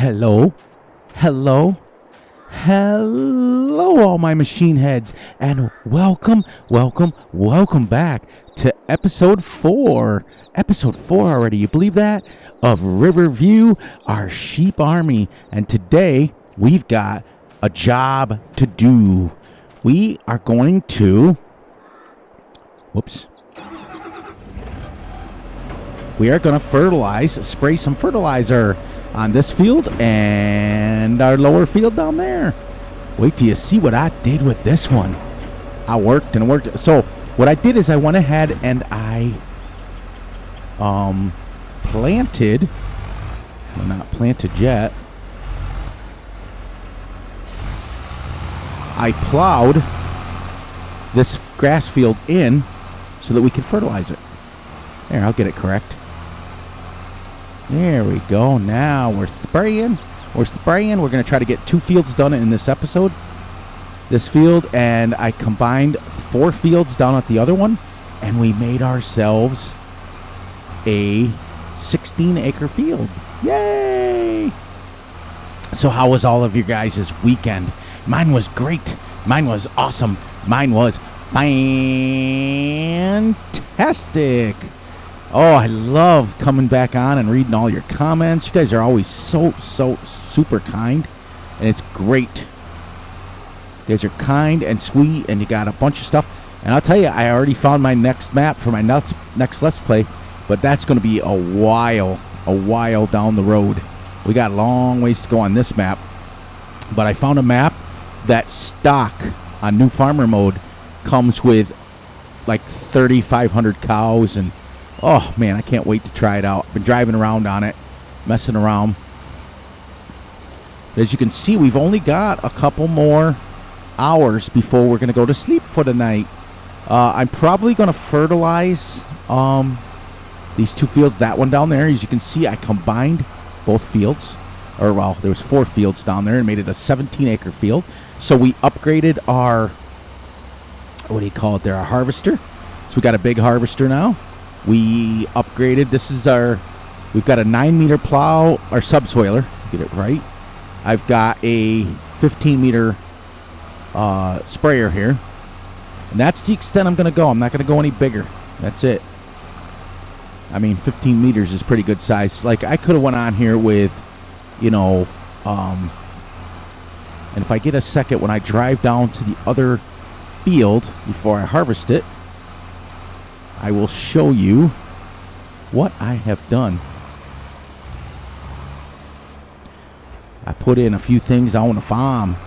Hello, hello, hello, all my machine heads, and welcome back to episode 4. Episode 4 already, you believe that? Of Riverview, our sheep army. And today, we've got a job to do. We are going to... We are going to spray some fertilizer on this field and our lower field down there. Wait till you see what I did with this one. I worked and worked. So what I did is I went ahead and I planted. Well, not planted yet. I plowed this grass field in so that we could fertilize it. There, I'll get it correct. There we go. Now we're spraying. We're going to try to get 2 fields done in this episode. This field, and I combined 4 fields down at the other one, and we made ourselves a 16-acre field. Yay! So how was all of your guys' weekend? Mine was great. Mine was awesome. Mine was fantastic. Oh, I love coming back on and reading all your comments. You guys are always so super kind, and it's great. You guys are kind and sweet, and you got a bunch of stuff. And I'll tell you, I already found my next map for my next Let's Play, but that's going to be a while down the road. We got a long ways to go on this map, but I found a map that stock on New Farmer mode comes with like 3,500 cows, and oh man, I can't wait to try it out. Been driving around on it, messing around. As you can see, we've only got a couple more hours before we're going to go to sleep for the night. I'm probably going to fertilize these 2 fields. That one down there, as you can see, I combined both fields. Or, well, there was 4 fields down there and made it a 17-acre field. So we upgraded our, what do you call it there, our harvester. So we got a big harvester now. We upgraded, we've got a 9-meter plow, or subsoiler, get it right. I've got a 15-meter sprayer here. And that's the extent I'm going to go. I'm not going to go any bigger. That's it. I mean, 15 meters is pretty good size. Like, I could have went on here with, and if I get a second when I drive down to the other field before I harvest it, I will show you what I have done. I put in a few things on the farm.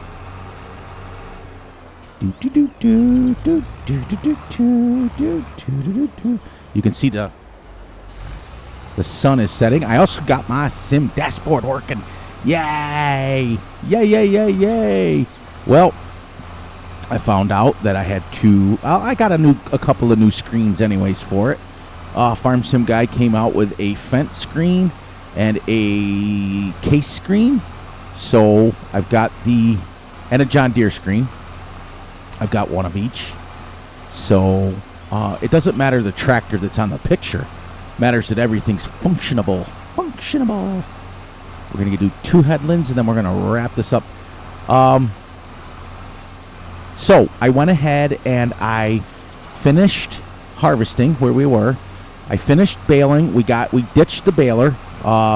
You can see the sun is setting. I also got my sim dashboard working. Yay! Yay! Well, I found out that I had to. I got a couple of new screens, anyways, for it. Farm Sim guy came out with a fence screen and a case screen. So I've got and a John Deere screen. I've got one of each. So it doesn't matter the tractor that's on the picture. It matters that everything's functionable. We're gonna do 2 headlands, and then we're gonna wrap this up. So I went ahead and I finished harvesting where we were. I finished baling. We ditched the baler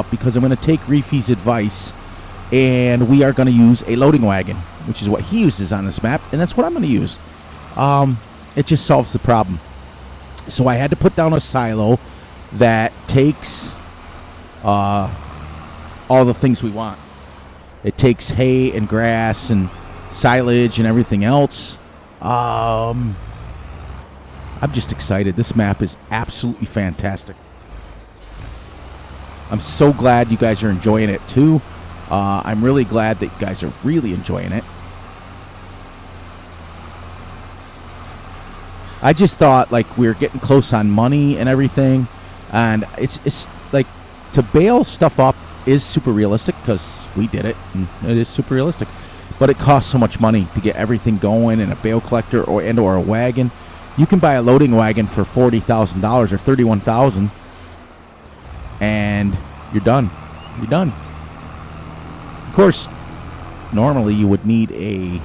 because I'm going to take Reefy's advice, and we are going to use a loading wagon, which is what he uses on this map, and that's what I'm going to use. It just solves the problem. So I had to put down a silo that takes all the things we want. It takes hay and grass and silage and everything else. I'm just excited. This map is absolutely fantastic. I'm so glad you guys are enjoying it too. I'm really glad that you guys are really enjoying it. I just thought like we were getting close on money and everything, and it's like to bale stuff up is super realistic because we did it, and it is super realistic. But it costs so much money to get everything going in a bale collector or a wagon. You can buy a loading wagon for $40,000 or $31,000, and you're done. course, normally you would need a...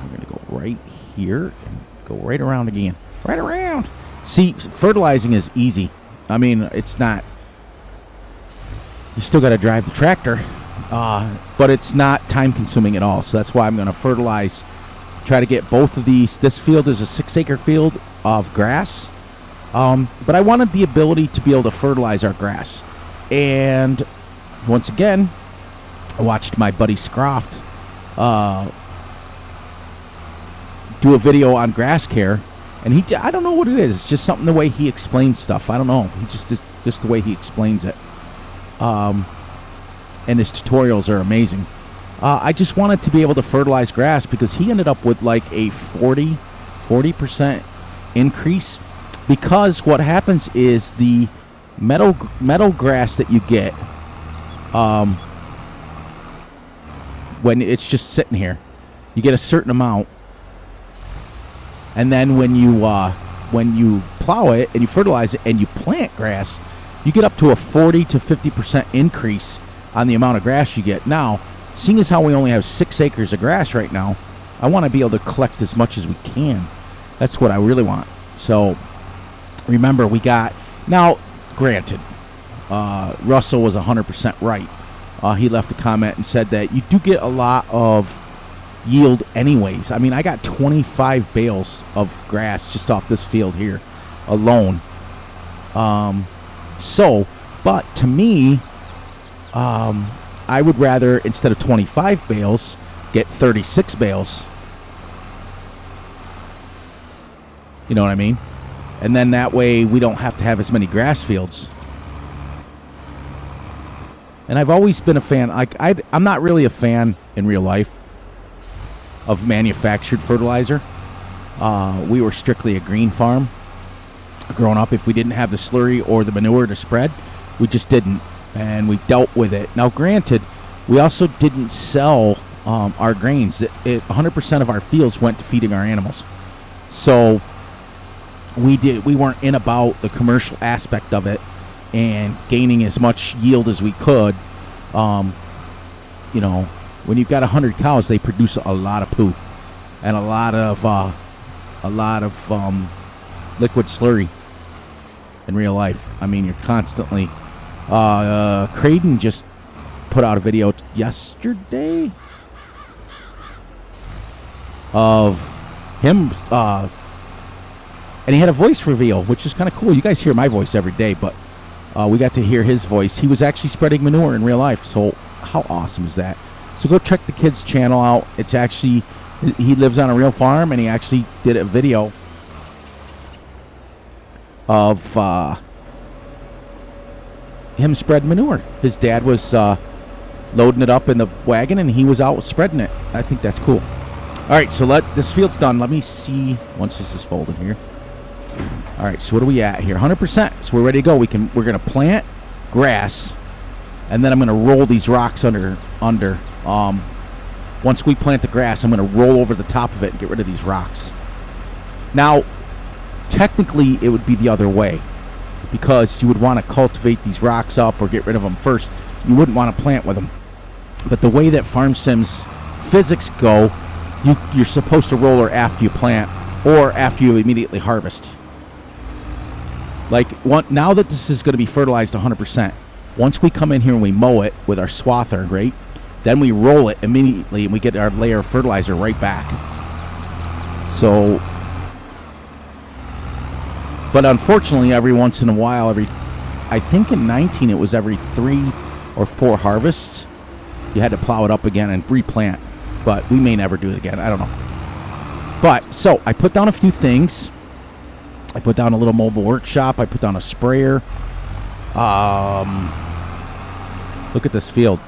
We're going to go right here and go right around again. Right around. See, fertilizing is easy. I mean, it's not... You still got to drive the tractor, but it's not time-consuming at all. So that's why I'm going to fertilize, try to get both of these. This field is a 6-acre field of grass, but I wanted the ability to be able to fertilize our grass. And once again, I watched my buddy Scroft do a video on grass care, and I don't know what it is. It's just something the way he explains stuff. I don't know. He just the way he explains it. And his tutorials are amazing. I just wanted to be able to fertilize grass because he ended up with like a 40% increase, because what happens is the meadow grass that you get when it's just sitting here, you get a certain amount, and then when you plow it and you fertilize it and you plant grass, you get up to a 40 to 50% increase on the amount of grass you get. Now, seeing as how we only have 6 acres of grass right now, I want to be able to collect as much as we can. That's what I really want. So, remember, we got... Now, granted, Russell was 100% right. He left a comment and said that you do get a lot of yield anyways. I mean, I got 25 bales of grass just off this field here alone. But to me, I would rather, instead of 25 bales, get 36 bales. You know what I mean? And then that way we don't have to have as many grass fields. And I've always been a fan. I'm not really a fan in real life of manufactured fertilizer. We were strictly a green farm. Growing up, if we didn't have the slurry or the manure to spread, we just didn't, and we dealt with it. Now, granted, we also didn't sell our grains. 100% of our fields went to feeding our animals, so we weren't in about the commercial aspect of it and gaining as much yield as we could. You know, when you've got 100 cows, they produce a lot of poo and a lot of liquid slurry in real life. I mean, you're constantly... Creighton just put out a video yesterday of him, and he had a voice reveal, which is kind of cool. You guys hear my voice every day, but we got to hear his voice. He was actually spreading manure in real life, so how awesome is that? So go check the kid's channel out. It's actually... He lives on a real farm, and he actually did a video of him spread manure. His dad was loading it up in the wagon, and he was out spreading it. I think that's cool. All right, so this field's done. Let me see once this is folded here. All right, so what are we at here? 100%. So we're ready to go. We're gonna plant grass, and then I'm gonna roll these rocks under. Once we plant the grass, I'm gonna roll over the top of it and get rid of these rocks. Now, technically, it would be the other way, because you would want to cultivate these rocks up or get rid of them first. You wouldn't want to plant with them. But the way that Farm Sims physics go, you're supposed to roll her after you plant or after you immediately harvest. Like, now that this is going to be fertilized 100%, once we come in here and we mow it with our swather, right, then we roll it immediately and we get our layer of fertilizer right back. So... But unfortunately, every once in a while, I think in 19 it was every 3 or 4 harvests, you had to plow it up again and replant. But we may never do it again. I don't know. But, so, I put down a few things. I put down a little mobile workshop. I put down a sprayer. Look at this field.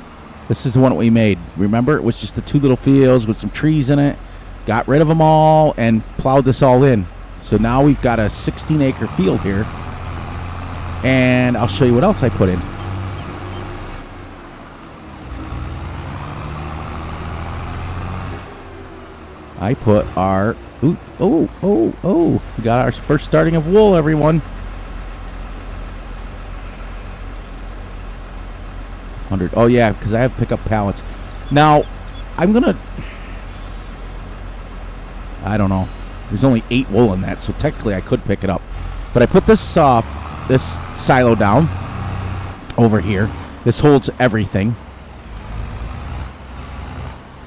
This is the one that we made. Remember? It was just the 2 little fields with some trees in it. Got rid of them all and plowed this all in. So now we've got a 16-acre field here, and I'll show you what else I put in. I put our... We got our first starting of wool, everyone. 100. Oh, yeah, because I have to pick up pallets. Now, I'm going to... I don't know. There's only 8 wool in that, so technically I could pick it up. But I put this silo down over here. This holds everything.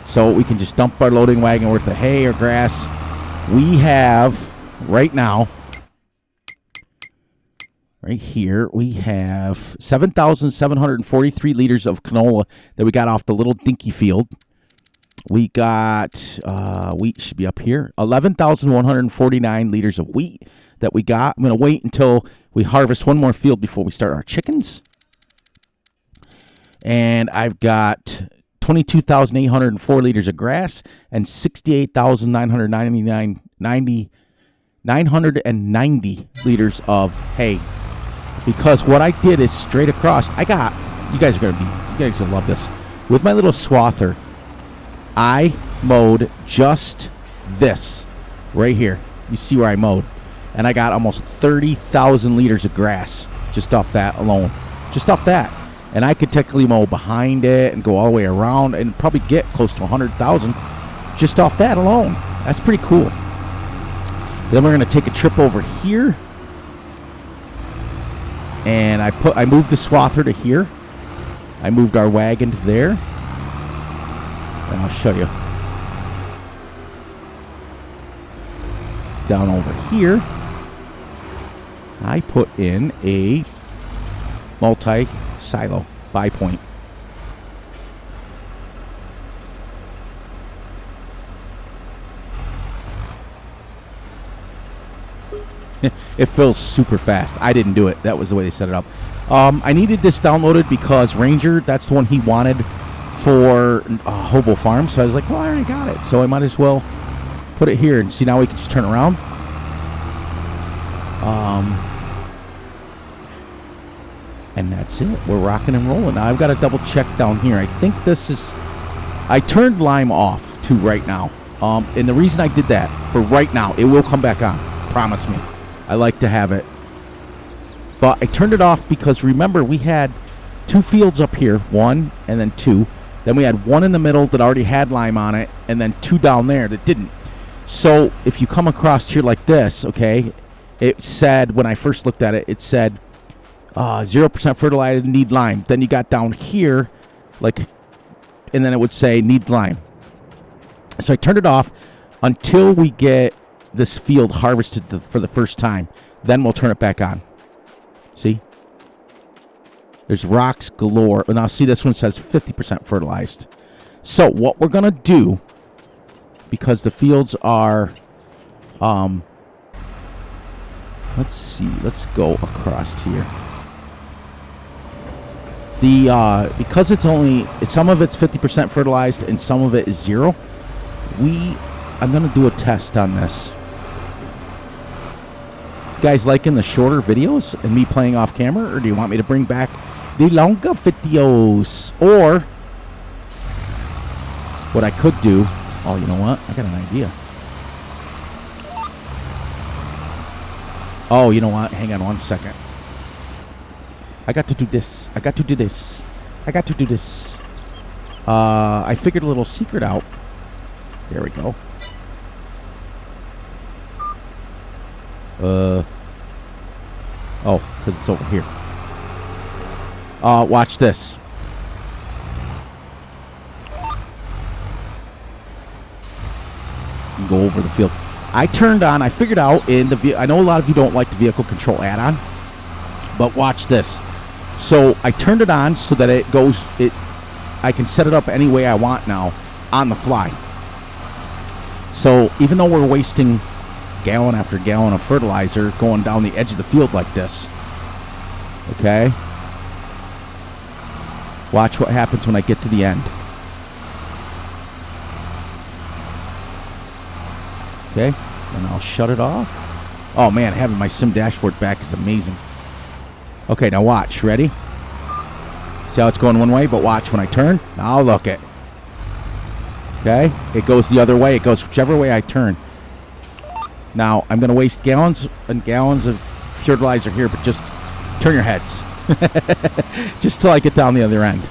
So we can just dump our loading wagon worth of hay or grass. We have, right now, right here, we have 7,743 liters of canola that we got off the little dinky field. We got, wheat should be up here, 11,149 liters of wheat that we got. I'm going to wait until we harvest one more field before we start our chickens. And I've got 22,804 liters of grass and 990 liters of hay. Because what I did is straight across, you guys will love this. With my little swather, I mowed just this right here. You see where I mowed. And I got almost 30,000 liters of grass just off that alone. Just off that. And I could technically mow behind it and go all the way around and probably get close to 100,000 just off that alone. That's pretty cool. Then we're going to take a trip over here. And I moved the swather to here. I moved our wagon to there. And I'll show you. Down over here, I put in a multi-silo bi-point. It fills super fast. I didn't do it. That was the way they set it up. I needed this downloaded because Ranger, that's the one he wanted for Hobo Farm. So I was like, well, I already got it. So I might as well put it here. And see, now we can just turn around. And that's it. We're rocking and rolling. Now I've got to double check down here. I think this is... I turned Lime off to right now. And the reason I did that, for right now, it will come back on. Promise me. I like to have it. But I turned it off because, remember, we had 2 fields up here. 1 and then 2. Then we had 1 in the middle that already had lime on it. And then 2 down there that didn't. So if you come across here like this, okay, it said, when I first looked at it, it said 0% fertilizer, need lime. Then you got down here, and then it would say need lime. So I turned it off until we get this field harvested for the first time. Then we'll turn it back on. See? There's rocks galore. Now, see, this one says 50% fertilized. So what we're going to do, because the fields are, let's see. Let's go across here. Because it's only, some of it's 50% fertilized and some of it is 0, I'm going to do a test on this. You guys liking the shorter videos and me playing off camera, or do you want me to bring back the longer videos? Or what I could do, oh, you know what? I got an idea. Oh, you know what? Hang on one second. I got to do this. I figured a little secret out. There we go. Oh, because it's over here. Watch this. Go over the field. I turned on, I figured out I know a lot of you don't like the vehicle control add-on, but watch this. So I turned it on so that I can set it up any way I want now on the fly. So even though we're wasting gallon after gallon of fertilizer going down the edge of the field like this, okay, watch what happens when I get to the end. Okay, and I'll shut it off. Oh man, having my sim dashboard back is amazing. Okay, now watch. Ready? See how it's going one way, but watch when I turn. Now look it. Okay, it goes the other way. It goes whichever way I turn. Now I'm going to waste gallons and gallons of fertilizer here, but just turn your heads. Just till I get down the other end.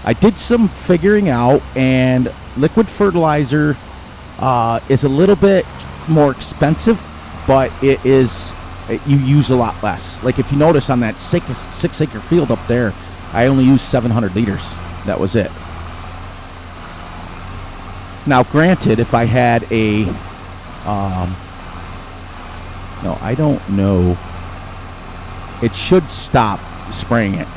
I did some figuring out, and liquid fertilizer is a little bit more expensive, but you use a lot less. Like if you notice on that 6-acre field up there, I only used 700 liters. That was it. Now, granted, if I had a, no, I don't know. It should stop spraying it.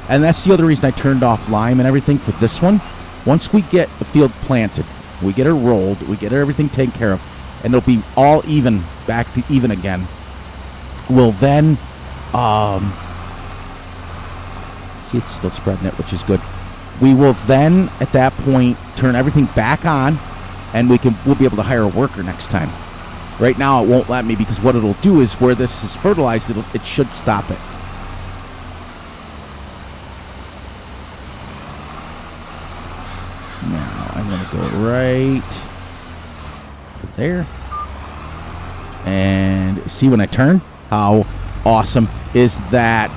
And that's the other reason I turned off lime and everything for this one. Once we get the field planted, we get it rolled, we get everything taken care of, and it'll be all even, back to even again. We'll then, see, it's still spreading it, which is good. We will then, at that point, turn everything back on, and we'll be able to hire a worker next time. Right now, it won't let me, because what it'll do is where this is fertilized, it should stop it. Now, I'm going to go right to there. And see when I turn, how awesome is that?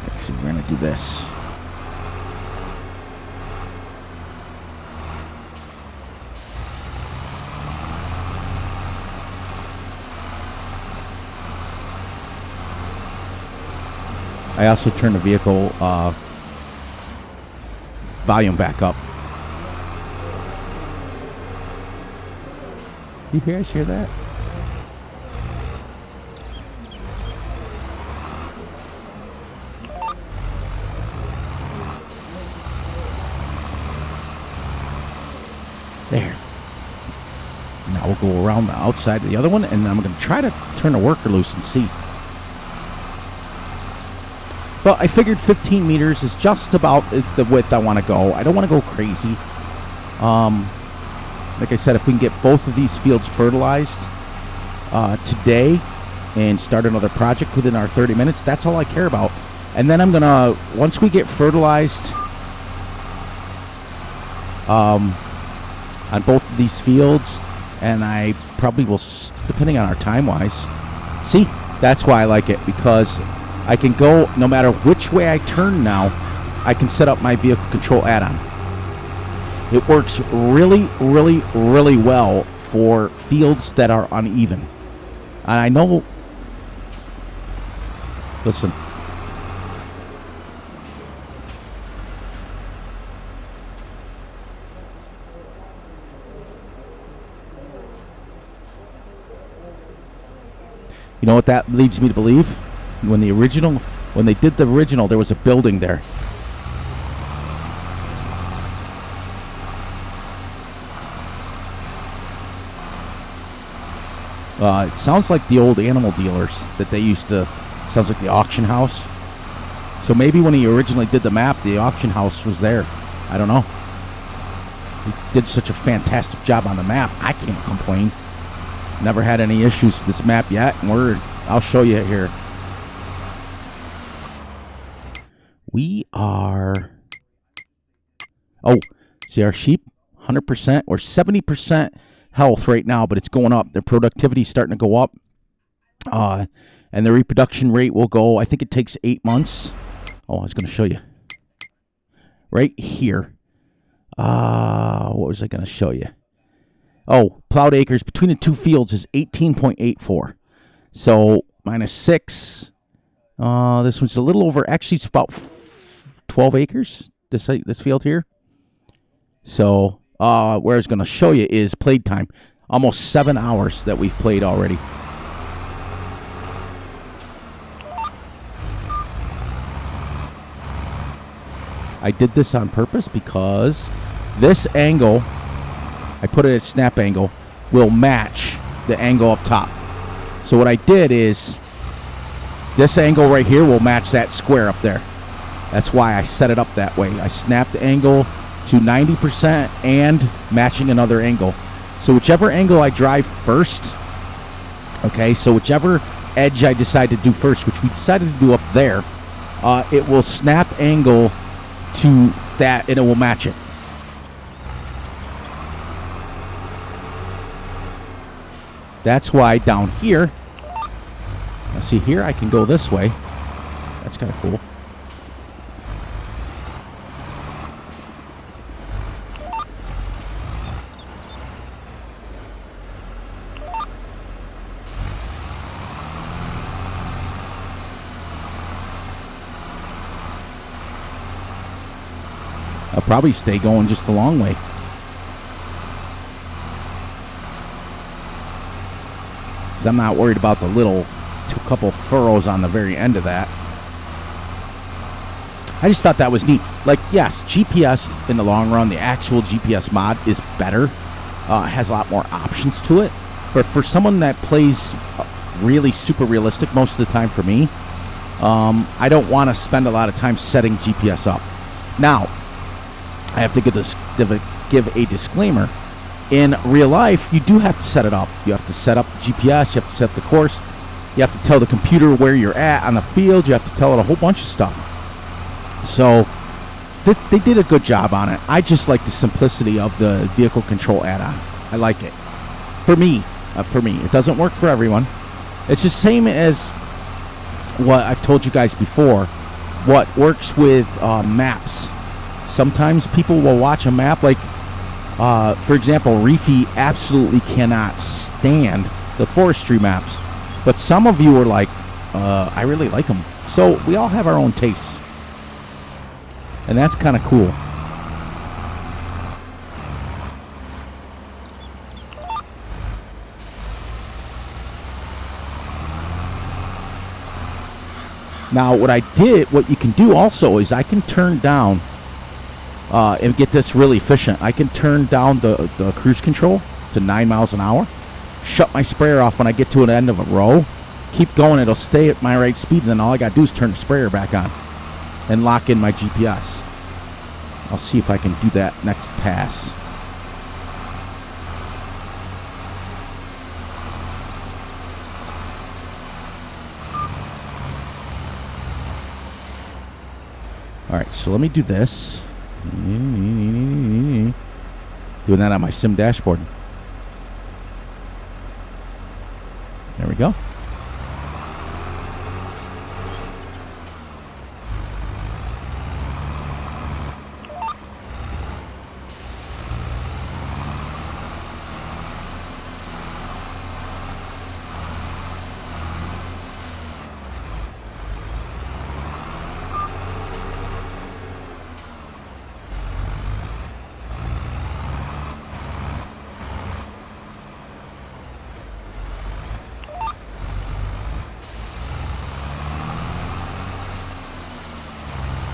Actually, we're going to do this. I also turned the vehicle volume back up. You guys hear that? There. Now we'll go around the outside of the other one, and I'm going to try to turn the worker loose and see. Well, I figured 15 meters is just about the width I want to go. I don't want to go crazy. Like I said, if we can get both of these fields fertilized today and start another project within our 30 minutes, that's all I care about. And then I'm going to, once we get fertilized on both of these fields, and I probably will, depending on our time-wise. See, that's why I like it, because I can go, no matter which way I turn now, I can set up my vehicle control add-on. It works really, really, really well for fields that are uneven. And I know, listen. You know what that leads me to believe? When they did the original, there was a building there. It sounds like the old animal dealers that they used to, sounds like the auction house. So maybe when he originally did the map, the auction house was there. I don't know. He did such a fantastic job on the map. I can't complain. Never had any issues with this map yet, and I'll show you here. We are, see our sheep, 100% or 70% health right now, but it's going up. Their productivity is starting to go up. And the reproduction rate will go, I think it takes 8 months. Oh, I was going to show you. Right here. What was I going to show you? Oh, plowed acres between the two fields is 18.84. So minus 6. This one's a little over, actually it's about 12 acres, this field here. So where I was going to show you is played time. Almost 7 hours that we've played already. I did this on purpose because this angle, I put it at snap angle, will match the angle up top. So what I did is, this angle right here will match that square up there. That's why I set it up that way. I snapped the angle to 90% and matching another angle. So whichever angle I drive first, okay, so whichever edge I decide to do first, which we decided to do up there, it will snap angle to that and it will match it. That's why down here, now see here, I can go this way. That's kind of cool. I'll probably stay going just the long way. Because I'm not worried about the little couple furrows on the very end of that. I just thought that was neat. Like, yes, GPS in the long run, the actual GPS mod is better. Has a lot more options to it. But for someone that plays really super realistic most of the time for me, I don't want to spend a lot of time setting GPS up. Now, I have to give a disclaimer. In real life, you do have to set it up. You have to set up GPS. You have to set the course. You have to tell the computer where you're at on the field. You have to tell it a whole bunch of stuff. So they did a good job on it. I just like the simplicity of the vehicle control add-on. I like it. For me. It doesn't work for everyone. It's the same as what I've told you guys before. What works with maps. Sometimes people will watch a map like, for example, Reefy absolutely cannot stand the forestry maps. But some of you are like, I really like them. So we all have our own tastes. And that's kind of cool. Now, what you can do also is I can turn down and get this really efficient. I can turn down the cruise control to 9 miles an hour, shut my sprayer off when I get to an end of a row, keep going, it'll stay at my right speed, and then all I gotta do is turn the sprayer back on and lock in my GPS. I'll see if I can do that next pass. Alright, so let me do this. Doing that on my sim dashboard. There we go.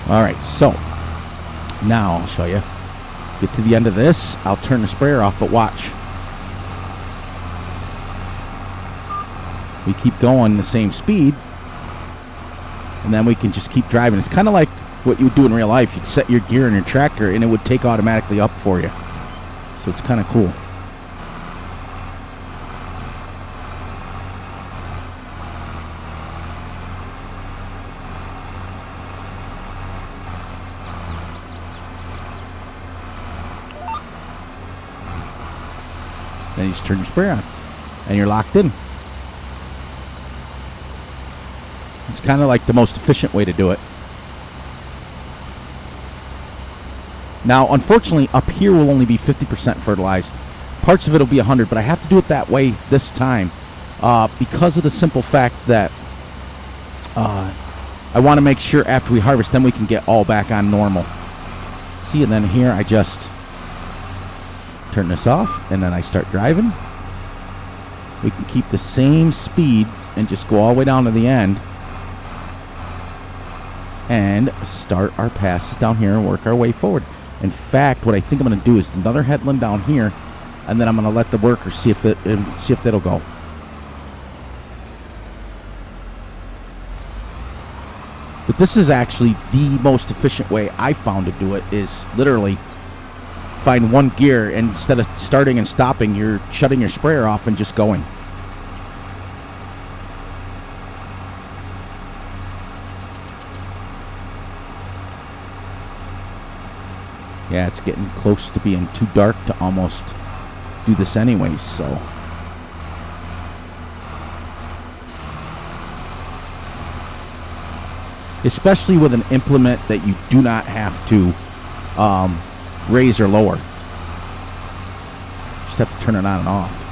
Alright, so now I'll show you. Get to the end of this, I'll turn the sprayer off, but watch. We keep going the same speed, and then we can just keep driving. It's kind of like what you would do in real life. You'd set your gear in your tractor, and it would take automatically up for you. So it's kind of cool. Then you just turn your sprayer on, and you're locked in. It's kind of like the most efficient way to do it. Now, unfortunately, up here will only be 50% fertilized. Parts of it will be 100, but I have to do it that way this time because of the simple fact that I want to make sure after we harvest, then we can get all back on normal. See, and then here I just turn this off, and then I start driving. We can keep the same speed and just go all the way down to the end and start our passes down here and work our way forward. In fact, what I think I'm going to do is another headland down here, and then I'm going to let the worker see if it'll go. But this is actually the most efficient way I found to do it, is literally find one gear, and instead of starting and stopping, you're shutting your sprayer off and just going. Yeah, it's getting close to being too dark to almost do this anyways, so especially with an implement that you do not have to raise or lower. Just have to turn it on and off.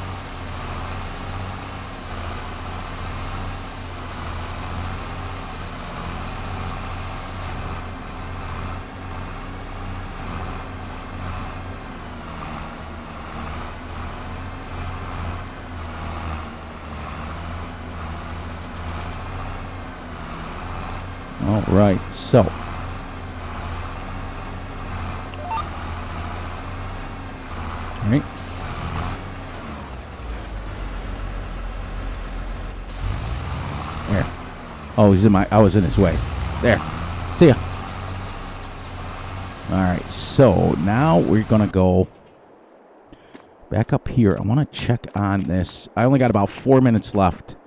All right, so all right. There. Oh, he's in my. I was in his way. There. See ya. All right, so now we're gonna go back up here. I want to check on this. I only got about 4 minutes left.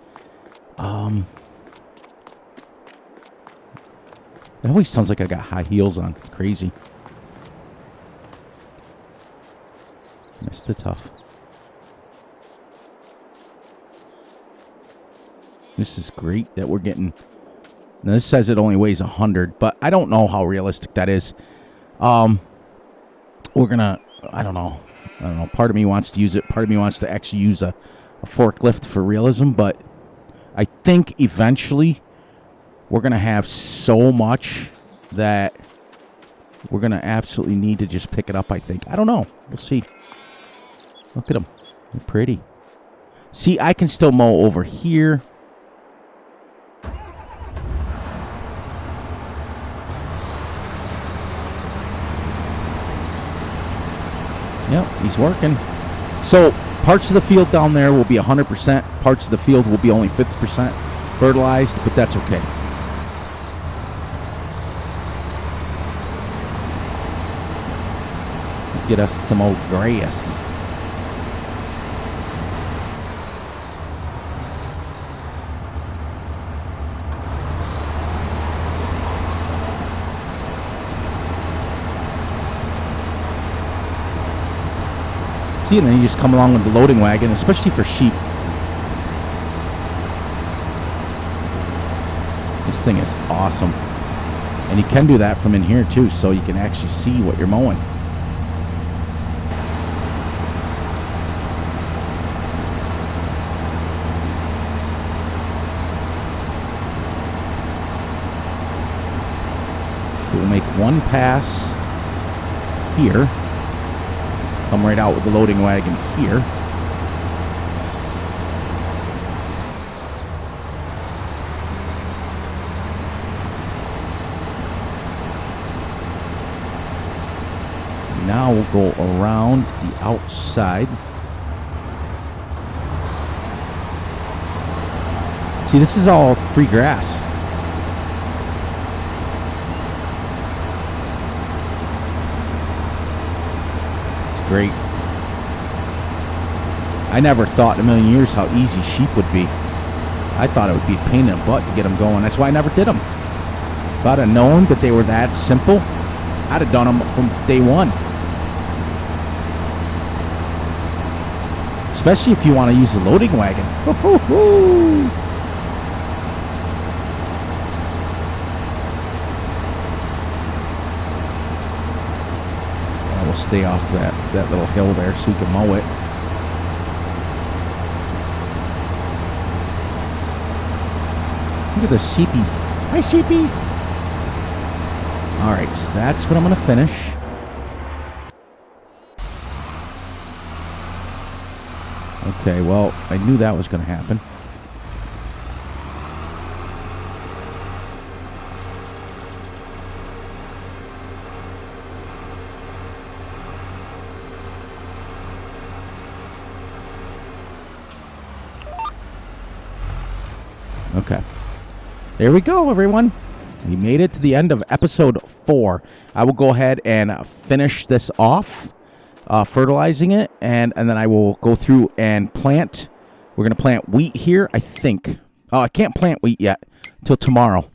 It always sounds like I got high heels on. It's crazy. Missed the tough. This is great that we're getting. Now this says it only weighs 100, but I don't know how realistic that is. We're gonna. I don't know. Part of me wants to use it. Part of me wants to actually use a forklift for realism, but I think eventually we're going to have so much that we're going to absolutely need to just pick it up, I think. I don't know. We'll see. Look at them. They're pretty. See, I can still mow over here. Yep, he's working. So, parts of the field down there will be 100%. Parts of the field will be only 50% fertilized, but that's okay. Get us some old grass. See, and then you just come along with the loading wagon, especially for sheep. This thing is awesome. And you can do that from in here too, so you can actually see what you're mowing. So we'll make one pass here. Come right out with the loading wagon here. Now we'll go around the outside. See, this is all free grass. Great. I never thought in a million years how easy sheep would be. I thought it would be a pain in the butt to get them going. That's why I never did them. If I'd have known that they were that simple, I'd have done them from day one. Especially if you want to use the loading wagon. We'll stay off that little hill there so we can mow it. Look at the sheepies. Hi, sheepies. All right, so that's what I'm going to finish. Okay, well, I knew that was going to happen. Okay. There we go, everyone. We made it to the end of episode 4. I will go ahead and finish this off, fertilizing it, and then I will go through and plant. We're going to plant wheat here, I think. Oh, I can't plant wheat yet till tomorrow.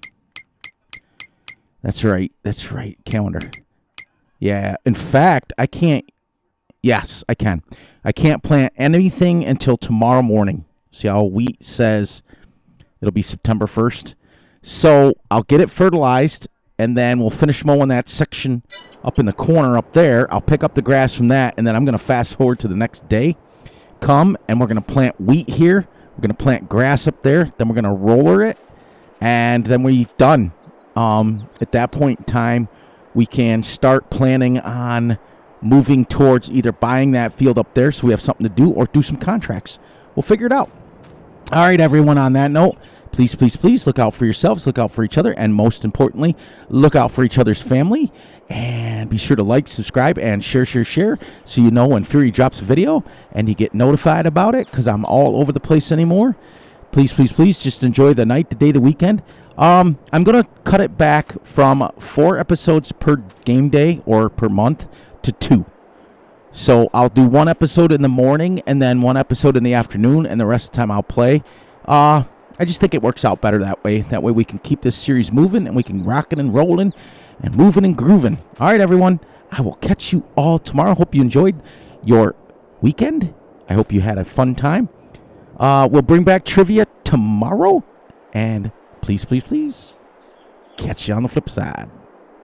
That's right. That's right. Calendar. Yeah. In fact, I can't. Yes, I can. I can't plant anything until tomorrow morning. See how wheat says it'll be September 1st. So I'll get it fertilized, and then we'll finish mowing that section up in the corner up there. I'll pick up the grass from that, and then I'm going to fast forward to the next day. And we're going to plant wheat here. We're going to plant grass up there. Then we're going to roller it, and then we're done. At that point in time, we can start planning on moving towards either buying that field up there so we have something to do, or do some contracts. We'll figure it out. All right, everyone, on that note, please, please, please look out for yourselves, look out for each other, and most importantly, look out for each other's family. And be sure to like, subscribe, and share so you know when Fury drops a video and you get notified about it, because I'm all over the place anymore. Please, please, please just enjoy the night, the day, the weekend. I'm going to cut it back from 4 episodes per game day or per month to 2. So I'll do 1 episode in the morning and then 1 episode in the afternoon, and the rest of the time I'll play. I just think it works out better that way. That way we can keep this series moving, and we can rocking and rolling and moving and grooving. All right, everyone. I will catch you all tomorrow. Hope you enjoyed your weekend. I hope you had a fun time. We'll bring back trivia tomorrow. And please, please, please, catch you on the flip side.